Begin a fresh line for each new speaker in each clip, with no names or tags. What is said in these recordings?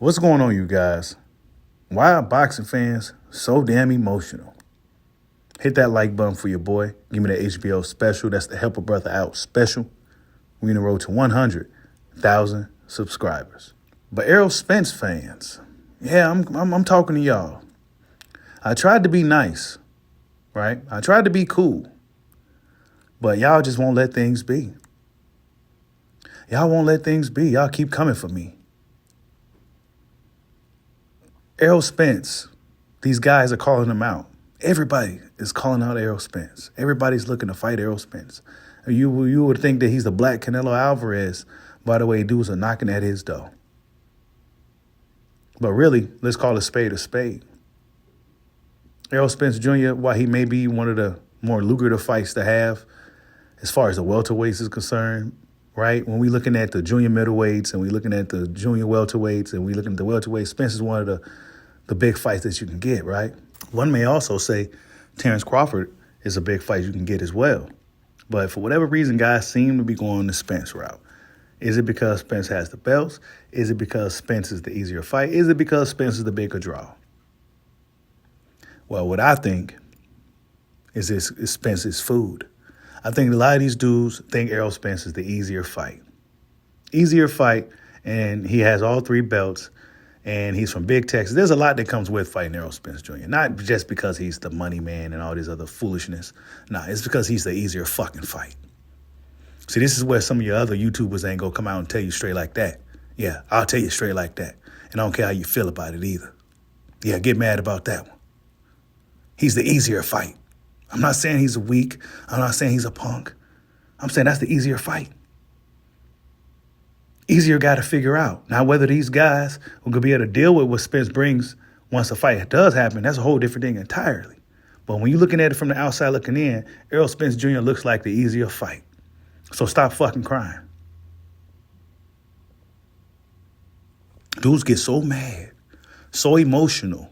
What's going on, you guys? Why are boxing fans so damn emotional? Hit that like button for your boy. Give me that HBO special. That's the Help a Brother Out special. We're on the road to 100,000 subscribers. But Errol Spence fans, yeah, I'm talking to y'all. I tried to be nice, right? I tried to be cool. But y'all just won't let things be. Y'all won't let things be. Y'all keep coming for me. Errol Spence, these guys are calling him out. Everybody is calling out Errol Spence. Everybody's looking to fight Errol Spence. You would think that he's the black Canelo Alvarez. By the way, dudes are knocking at his door. But really, let's call a spade a spade. Errol Spence Jr., while he may be one of the more lucrative fights to have, as far as the welterweights is concerned, right? When we're looking at the junior middleweights and we're looking at the junior welterweights and we're looking at the welterweights, Spence is one of the big fights that you can get, right? One may also say Terrence Crawford is a big fight you can get as well. But for whatever reason, guys seem to be going the Spence route. Is it because Spence has the belts? Is it because Spence is the easier fight? Is it because Spence is the bigger draw? Well, what I think is Spence's food. I think a lot of these dudes think Errol Spence is the easier fight. Easier fight, and he has all three belts, and he's from Big Texas. There's a lot that comes with fighting Errol Spence Jr. Not just because he's the money man and all this other foolishness. Nah, it's because he's the easier fucking fight. See, this is where some of your other YouTubers ain't gonna come out and tell you straight like that. Yeah, I'll tell you straight like that. And I don't care how you feel about it either. Yeah, get mad about that one. He's the easier fight. I'm not saying he's weak. I'm not saying he's a punk. I'm saying that's the easier fight. Easier guy to figure out. Now, whether these guys are going to be able to deal with what Spence brings once a fight does happen, that's a whole different thing entirely. But when you're looking at it from the outside looking in, Errol Spence Jr. looks like the easier fight. So stop fucking crying. Dudes get so mad, so emotional.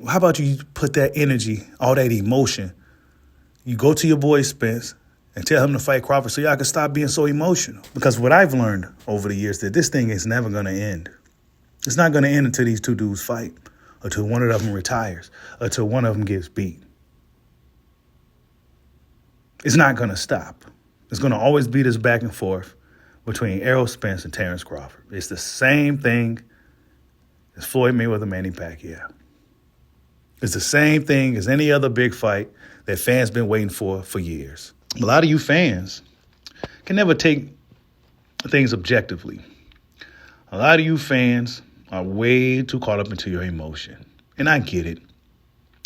How about you put that energy, all that emotion, you go to your boy Spence and tell him to fight Crawford so y'all can stop being so emotional. Because what I've learned over the years that this thing is never going to end. It's not going to end until these two dudes fight, or until one of them retires, or until one of them gets beat. It's not going to stop. It's going to always be this back and forth between Errol Spence and Terrence Crawford. It's the same thing as Floyd Mayweather, Manny Pacquiao. It's the same thing as any other big fight that fans been waiting for years. A lot of you fans can never take things objectively. A lot of you fans are way too caught up into your emotion. And I get it.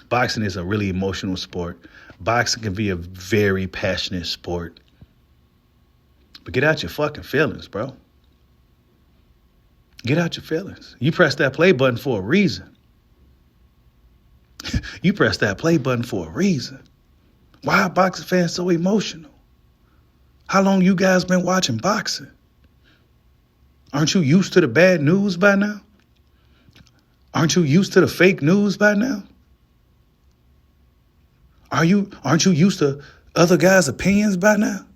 Boxing is a really emotional sport. Boxing can be a very passionate sport. But get out your fucking feelings, bro. Get out your feelings. You press that play button for a reason. You press that play button for a reason. Why are boxing fans so emotional? How long you guys been watching boxing? Aren't you used to the bad news by now? Aren't you used to the fake news by now? Aren't you used to other guys' opinions by now?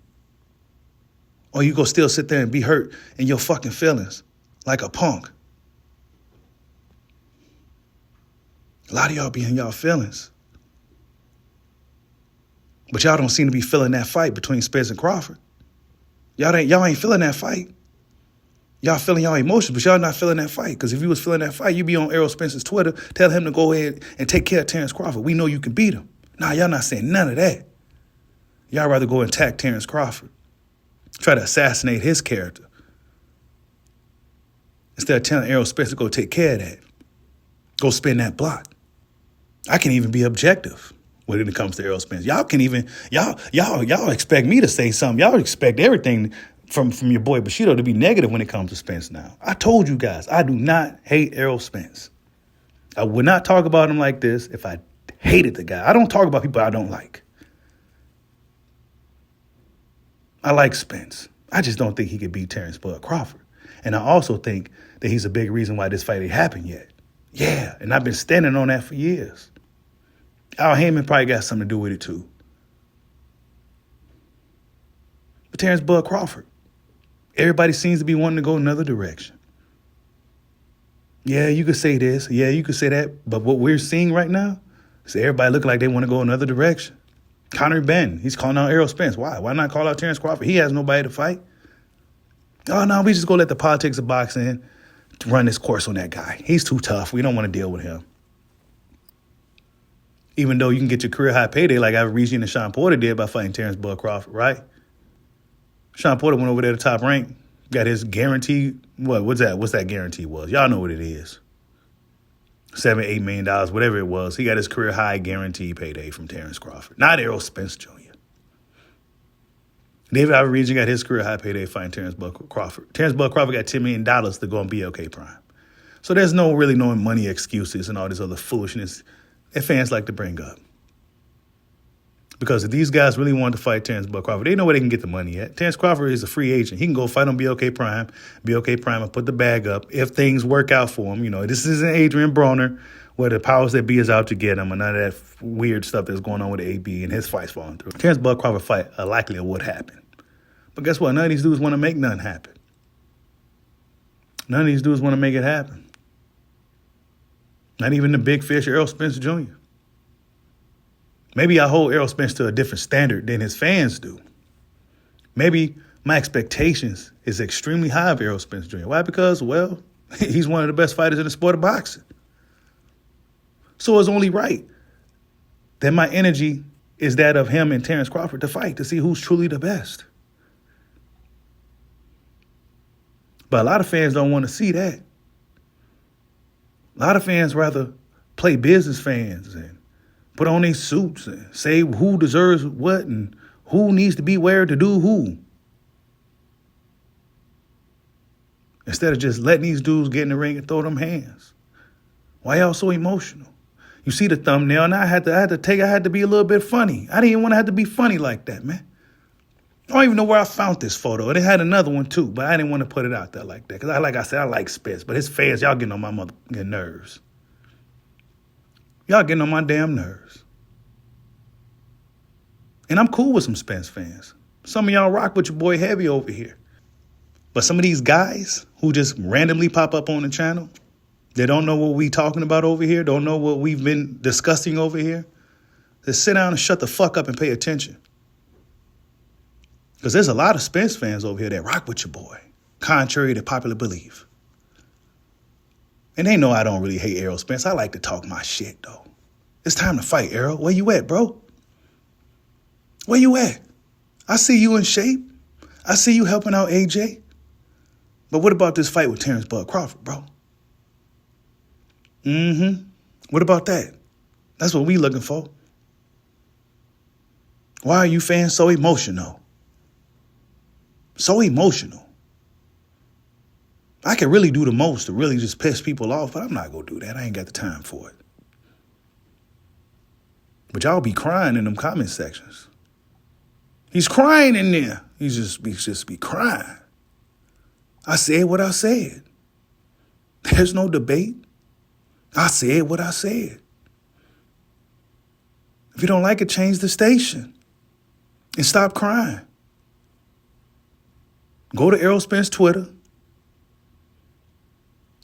Or you go still sit there and be hurt in your fucking feelings like a punk? A lot of y'all be in y'all feelings. But y'all don't seem to be feeling that fight between Spence and Crawford. Y'all ain't feeling that fight. Y'all feeling y'all emotions, but y'all not feeling that fight. Because if you was feeling that fight, you'd be on Errol Spence's Twitter, tell him to go ahead and take care of Terrence Crawford. We know you can beat him. Nah, y'all not saying none of that. Y'all rather go and attack Terrence Crawford. Try to assassinate his character. Instead of telling Errol Spence to go take care of that. Go spin that block. I can even be objective when it comes to Errol Spence. Y'all expect me to say something. Y'all expect everything from your boy Bushido to be negative when it comes to Spence now. I told you guys, I do not hate Errol Spence. I would not talk about him like this if I hated the guy. I don't talk about people I don't like. I like Spence. I just don't think he could beat Terrence Bud Crawford. And I also think that he's a big reason why this fight ain't happened yet. Yeah, and I've been standing on that for years. Al Heyman probably got something to do with it too. But Terrence Bud Crawford, everybody seems to be wanting to go another direction. Yeah, you could say this. Yeah, you could say that. But what we're seeing right now is everybody looking like they want to go another direction. Conor Ben, he's calling out Errol Spence. Why? Why not call out Terrence Crawford? He has nobody to fight. Oh, no, we just go let the politics of boxing run its course on that guy. He's too tough. We don't want to deal with him. Even though you can get your career high payday like Averigian and Sean Porter did by fighting Terrence Bud Crawford, right? Sean Porter went over there to top rank, got his guarantee. What's that guarantee was? Y'all know what it is. $7-8 million, whatever it was. He got his career high guarantee payday from Terrence Crawford. Not Errol Spence Jr. David Averigian got his career high payday fighting Terrence Bud Crawford. Terrence Bud Crawford got $10 million to go on BLK Prime. So there's no money excuses and all this other foolishness that fans like to bring up. Because if these guys really want to fight Terrence Bud Crawford, they know where they can get the money at. Terrence Crawford is a free agent. He can go fight on BLK Prime. BLK Prime will put the bag up if things work out for him. You know, this isn't Adrian Broner where the powers that be is out to get him and none of that weird stuff that's going on with AB and his fights falling through. Terrence Bud Crawford fight likely would happen. But guess what? None of these dudes want to make nothing happen. None of these dudes want to make it happen. Not even the big fish, Errol Spence Jr. Maybe I hold Errol Spence to a different standard than his fans do. Maybe my expectations is extremely high of Errol Spence Jr. Why? Because, well, he's one of the best fighters in the sport of boxing. So it's only right that my energy is that of him and Terrence Crawford to fight to see who's truly the best. But a lot of fans don't want to see that. A lot of fans rather play business fans and put on their suits and say who deserves what and who needs to be where to do who. Instead of just letting these dudes get in the ring and throw them hands. Why y'all so emotional? You see the thumbnail, and I had to be a little bit funny. I didn't even want to have to be funny like that, man. I don't even know where I found this photo. It had another one too, but I didn't want to put it out there like that. Because like I said, I like Spence, but his fans, y'all getting on my motherfucking nerves. Y'all getting on my damn nerves. And I'm cool with some Spence fans. Some of y'all rock with your boy Heavy over here. But some of these guys who just randomly pop up on the channel, they don't know what we talking about over here, don't know what we've been discussing over here, just sit down and shut the fuck up and pay attention. Because there's a lot of Spence fans over here that rock with your boy, contrary to popular belief. And they know I don't really hate Errol Spence. I like to talk my shit, though. It's time to fight, Errol. Where you at, bro? Where you at? I see you in shape. I see you helping out AJ. But what about this fight with Terrence Bud Crawford, bro? What about that? That's what we looking for. Why are you fans so emotional? So emotional. I can really do the most to really just piss people off, but I'm not going to do that. I ain't got the time for it. But y'all be crying in them comment sections. He's crying in there. He just be crying. I said what I said. There's no debate. I said what I said. If you don't like it, change the station and stop crying. Go to Errol Spence Twitter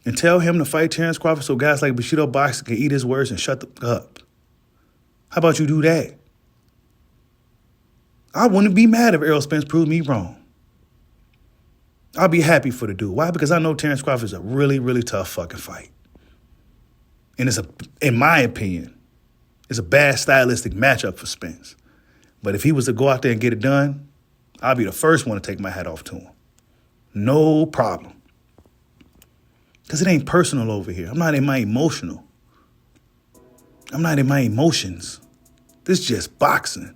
and tell him to fight Terrence Crawford so guys like Bushido Boxing can eat his words and shut the up. How about you do that? I wouldn't be mad if Errol Spence proved me wrong. I'll be happy for the dude. Why? Because I know Terrence Crawford is a really, really tough fucking fight. And in my opinion, it's a bad stylistic matchup for Spence. But if he was to go out there and get it done, I'll be the first one to take my hat off to him. No problem. Because it ain't personal over here. I'm not in my emotional. I'm not in my emotions. This is just boxing.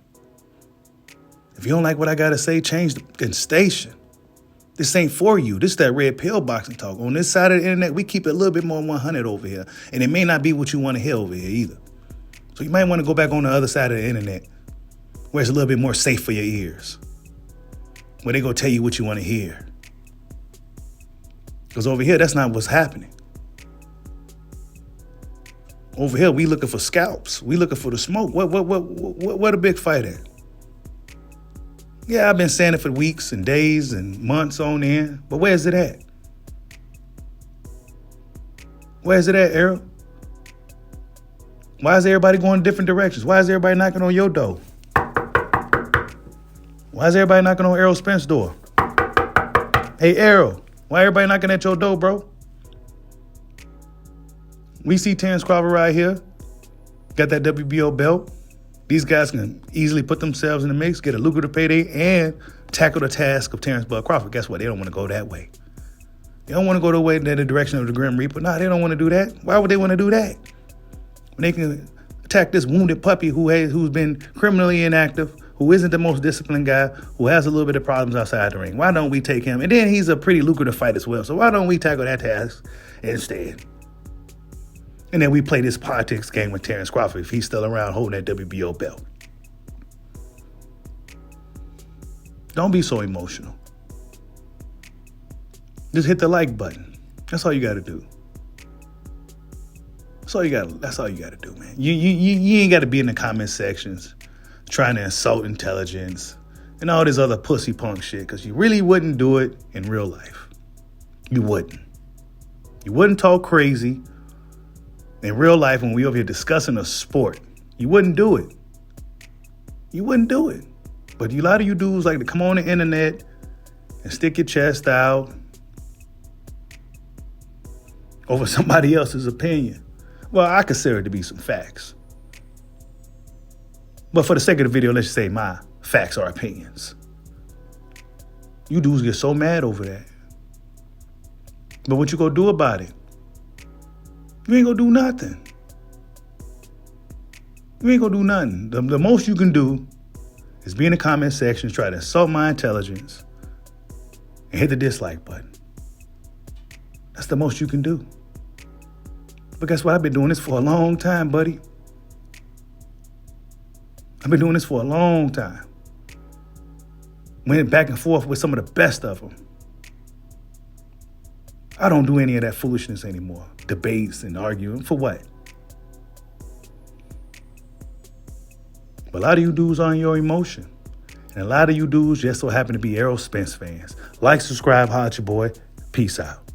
If you don't like what I got to say, change the station. This ain't for you. This is that red pill boxing talk. On this side of the internet, we keep it a little bit more 100 over here. And it may not be what you want to hear over here either. So you might want to go back on the other side of the internet where it's a little bit more safe for your ears. Where they go tell you what you want to hear. Because over here, that's not what's happening. Over here, we looking for scalps. We looking for the smoke. What a big fight at? Yeah, I've been saying it for weeks and days and months on end, but where's it at? Where's it at, Errol? Why is everybody going different directions? Why is everybody knocking on your door? Why is everybody knocking on Errol Spence's door? Hey, Errol, why everybody knocking at your door, bro? We see Terrence Crawford right here. Got that WBO belt. These guys can easily put themselves in the mix, get a lucrative payday, and tackle the task of Terrence Bud Crawford. Guess what? They don't want to go that way. They don't want to go the direction of the Grim Reaper. No, they don't want to do that. Why would they want to do that? When they can attack this wounded puppy who's been criminally inactive, who isn't the most disciplined guy, who has a little bit of problems outside the ring. Why don't we take him? And then he's a pretty lucrative fight as well. So why don't we tackle that task instead? And then we play this politics game with Terrence Crawford if he's still around holding that WBO belt. Don't be so emotional. Just hit the like button. That's all you got to do. That's all you got to do, man. You ain't got to be in the comment sections trying to insult intelligence and all this other pussy punk shit, because you really wouldn't do it in real life. You wouldn't. You wouldn't talk crazy in real life when we over here discussing a sport. You wouldn't do it. You wouldn't do it. But a lot of you dudes like to come on the internet and stick your chest out over somebody else's opinion. Well, I consider it to be some facts. But for the sake of the video, let's just say my facts are opinions. You dudes get so mad over that. But what you gonna do about it? You ain't gonna do nothing. You ain't gonna do nothing. The most you can do is be in the comment section, try to insult my intelligence, and hit the dislike button. That's the most you can do. But guess what? I've been doing this for a long time, buddy. I've been doing this for a long time. Went back and forth with some of the best of them. I don't do any of that foolishness anymore. Debates and arguing. For what? But a lot of you dudes are on your emotion. And a lot of you dudes just so happen to be Errol Spence fans. Like, subscribe, holla at your boy. Peace out.